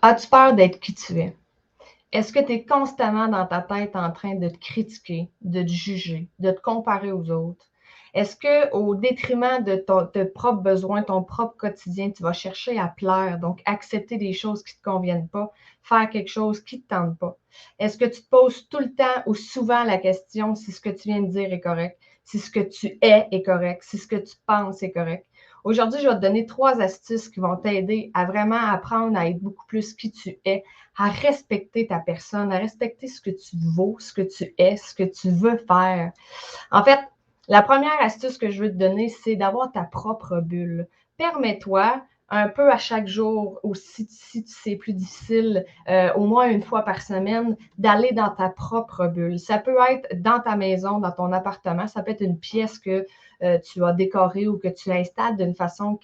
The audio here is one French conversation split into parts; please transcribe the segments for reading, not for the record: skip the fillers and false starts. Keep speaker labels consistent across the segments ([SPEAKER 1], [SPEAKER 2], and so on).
[SPEAKER 1] As-tu peur d'être qui tu es? Est-ce que tu es constamment dans ta tête en train de te critiquer, de te juger, de te comparer aux autres? Est-ce qu'au détriment de tes propres besoins, ton propre quotidien, tu vas chercher à plaire, donc accepter des choses qui ne te conviennent pas, faire quelque chose qui ne te tente pas? Est-ce que tu te poses tout le temps ou souvent la question si ce que tu viens de dire est correct, si ce que tu es est correct, si ce que tu penses est correct? Aujourd'hui, je vais te donner 3 astuces qui vont t'aider à vraiment apprendre à être beaucoup plus qui tu es, à respecter ta personne, à respecter ce que tu vaux, ce que tu es, ce que tu veux faire. En fait, la première astuce que je veux te donner, c'est d'avoir ta propre bulle. Permets-toi un peu à chaque jour, ou si c'est plus difficile, au moins une fois par semaine, d'aller dans ta propre bulle. Ça peut être dans ta maison, dans ton appartement, ça peut être une pièce que tu as décorée ou que tu installes d'une façon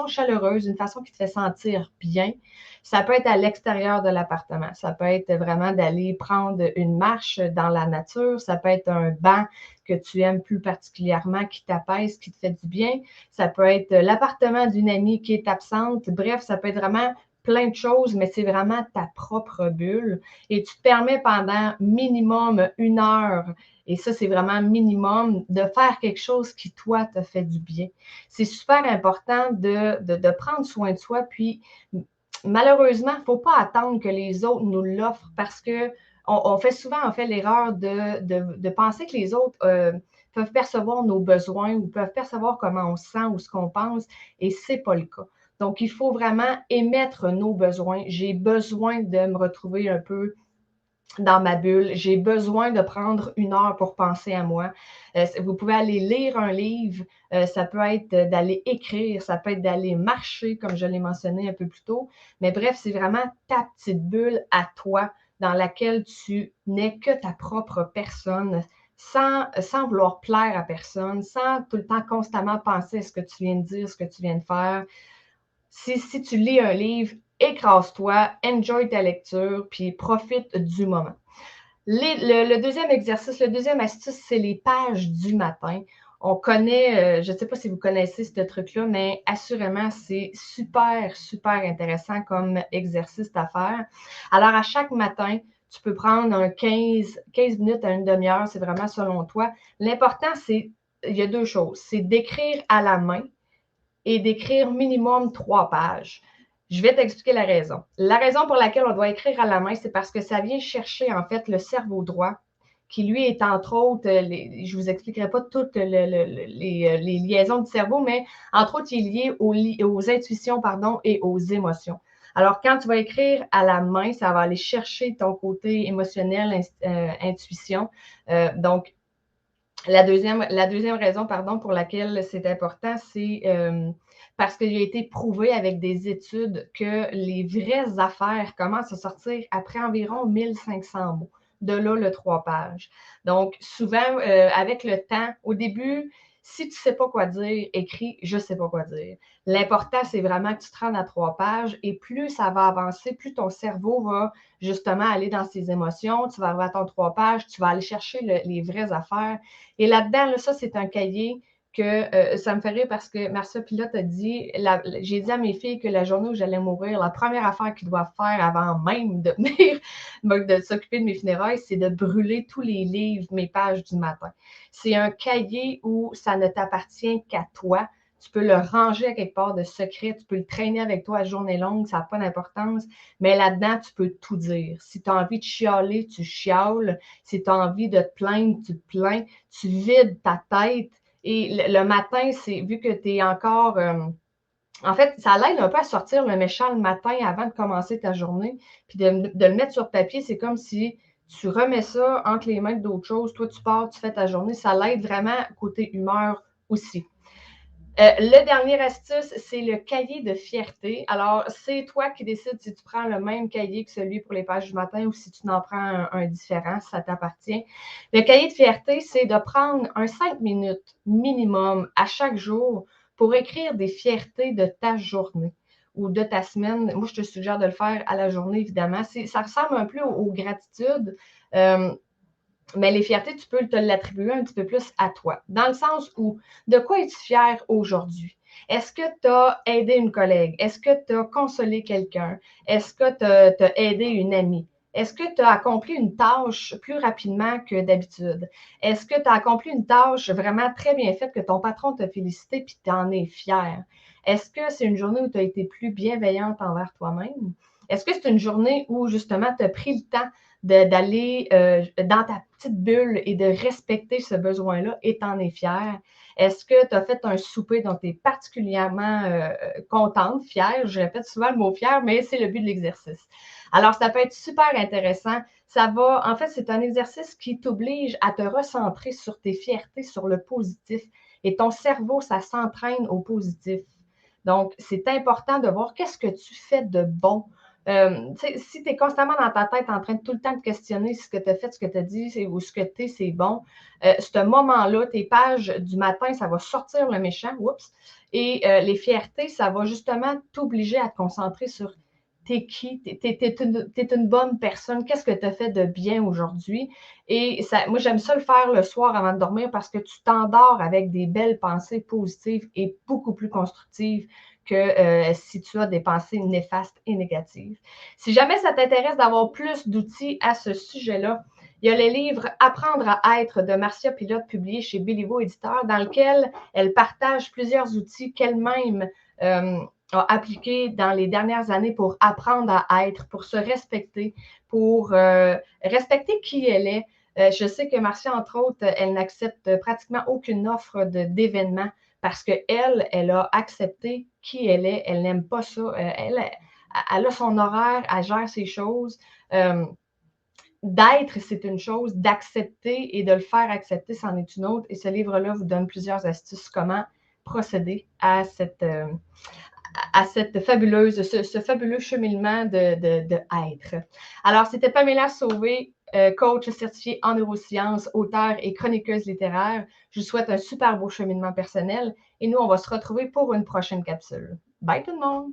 [SPEAKER 1] chaleureuse, d'une façon qui te fait sentir bien. Ça peut être à l'extérieur de l'appartement. Ça peut être vraiment d'aller prendre une marche dans la nature. Ça peut être un banc que tu aimes plus particulièrement, qui t'apaise, qui te fait du bien. Ça peut être l'appartement d'une amie qui est absente. Bref, ça peut être vraiment plein de choses, mais c'est vraiment ta propre bulle. Et tu te permets pendant minimum 1 heure, et ça, c'est vraiment minimum, de faire quelque chose qui, toi, te fait du bien. C'est super important de prendre soin de soi, puis malheureusement, il ne faut pas attendre que les autres nous l'offrent parce que on fait souvent en fait l'erreur de penser que les autres peuvent percevoir nos besoins ou peuvent percevoir comment on se sent ou ce qu'on pense, et ce n'est pas le cas. Donc, il faut vraiment émettre nos besoins. J'ai besoin de me retrouver un peu dans ma bulle. J'ai besoin de prendre 1 heure pour penser à moi. Vous pouvez aller lire un livre, ça peut être d'aller écrire, ça peut être d'aller marcher, comme je l'ai mentionné un peu plus tôt. Mais bref, c'est vraiment ta petite bulle à toi dans laquelle tu n'es que ta propre personne, sans vouloir plaire à personne, sans tout le temps constamment penser à ce que tu viens de dire, ce que tu viens de faire. Si tu lis un livre, écrase-toi, enjoy ta lecture, puis profite du moment. Le deuxième exercice, le deuxième astuce, c'est les pages du matin. On connaît, je ne sais pas si vous connaissez ce truc-là, mais assurément, c'est super, super intéressant comme exercice à faire. Alors, à chaque matin, tu peux prendre un 15 minutes à une demi-heure, c'est vraiment selon toi. L'important, il y a 2 choses, c'est d'écrire à la main et d'écrire minimum 3 pages. Je vais t'expliquer la raison. La raison pour laquelle on doit écrire à la main, c'est parce que ça vient chercher en fait le cerveau droit, qui lui est entre autres, je ne vous expliquerai pas toutes les liaisons du cerveau, mais entre autres, il est lié aux intuitions et aux émotions. Alors, quand tu vas écrire à la main, ça va aller chercher ton côté émotionnel, intuition. Donc, la deuxième raison pour laquelle c'est important, c'est parce qu'il a été prouvé avec des études que les vraies affaires commencent à sortir après environ 1500 mots. De là, le 3 pages. Donc, souvent, avec le temps, au début, si tu ne sais pas quoi dire, écris « je ne sais pas quoi dire ». L'important, c'est vraiment que tu te rendes à 3 pages, et plus ça va avancer, plus ton cerveau va justement aller dans ses émotions. Tu vas arriver à ton 3 pages, tu vas aller chercher les vraies affaires. Et là-dedans, là, ça, c'est un cahier que ça me fait rire parce que Marcia Pilote a dit, j'ai dit à mes filles que la journée où j'allais mourir, la première affaire qu'ils doivent faire avant même de venir de s'occuper de mes funérailles, c'est de brûler tous les livres, mes pages du matin. C'est un cahier où ça ne t'appartient qu'à toi. Tu peux le ranger à quelque part de secret, tu peux le traîner avec toi à journée longue, ça n'a pas d'importance, mais là-dedans, tu peux tout dire. Si tu as envie de chialer, tu chiales. Si tu as envie de te plaindre, tu te plains. Tu vides ta tête. Et le matin, c'est vu que tu es encore. En fait, ça l'aide un peu à sortir le méchant le matin avant de commencer ta journée. Puis de le mettre sur papier, c'est comme si tu remets ça entre les mains d'autres choses. Toi, tu pars, tu fais ta journée. Ça l'aide vraiment côté humeur aussi. Le dernier astuce, c'est le cahier de fierté. Alors, c'est toi qui décides si tu prends le même cahier que celui pour les pages du matin ou si tu n'en prends un différent, ça t'appartient. Le cahier de fierté, c'est de prendre 5 minutes minimum à chaque jour pour écrire des fiertés de ta journée ou de ta semaine. Moi, je te suggère de le faire à la journée, évidemment. Ça ressemble un peu aux gratitudes. Mais les fiertés, tu peux te l'attribuer un petit peu plus à toi. Dans le sens où, de quoi es-tu fier aujourd'hui? Est-ce que tu as aidé une collègue? Est-ce que tu as consolé quelqu'un? Est-ce que tu as aidé une amie? Est-ce que tu as accompli une tâche plus rapidement que d'habitude? Est-ce que tu as accompli une tâche vraiment très bien faite que ton patron t'a félicité puis tu en es fier? Est-ce que c'est une journée où tu as été plus bienveillante envers toi-même? Est-ce que c'est une journée où justement tu as pris le temps d'aller dans ta petite bulle et de respecter ce besoin-là et t'en es fier? Est-ce que tu as fait un souper dont tu es particulièrement contente, fière? Je répète souvent le mot fière, mais c'est le but de l'exercice. Alors, ça peut être super intéressant. En fait, c'est un exercice qui t'oblige à te recentrer sur tes fiertés, sur le positif. Et ton cerveau, ça s'entraîne au positif. Donc, c'est important de voir qu'est-ce que tu fais de bon. Si tu es constamment dans ta tête en train de tout le temps te questionner si ce que tu as fait, ce que tu as dit ou ce que tu es, c'est bon, ce moment-là, tes pages du matin, ça va sortir le méchant, oups, et les fiertés, ça va justement t'obliger à te concentrer sur t'es qui, t'es une bonne personne, qu'est-ce que tu as fait de bien aujourd'hui? Et ça, moi, j'aime ça le faire le soir avant de dormir parce que tu t'endors avec des belles pensées positives et beaucoup plus constructives que si tu as des pensées néfastes et négatives. Si jamais ça t'intéresse d'avoir plus d'outils à ce sujet-là, il y a le livre Apprendre à être de Marcia Pilote, publié chez Béliveau Éditeur, dans lequel elle partage plusieurs outils qu'elle-même a appliqués dans les dernières années pour apprendre à être, pour se respecter, pour respecter qui elle est. Je sais que Marcia, entre autres, elle n'accepte pratiquement aucune offre d'événement parce qu'elle a accepté qui elle est. Elle n'aime pas ça. Elle a son horaire, elle gère ses choses. D'être, c'est une chose, d'accepter et de le faire accepter, c'en est une autre. Et ce livre-là vous donne plusieurs astuces comment procéder à cette ce fabuleux cheminement de être. Alors, c'était Pamela Sauvé, coach certifiée en neurosciences, auteure et chroniqueuse littéraire. Je vous souhaite un super beau cheminement personnel et nous, on va se retrouver pour une prochaine capsule. Bye tout le monde!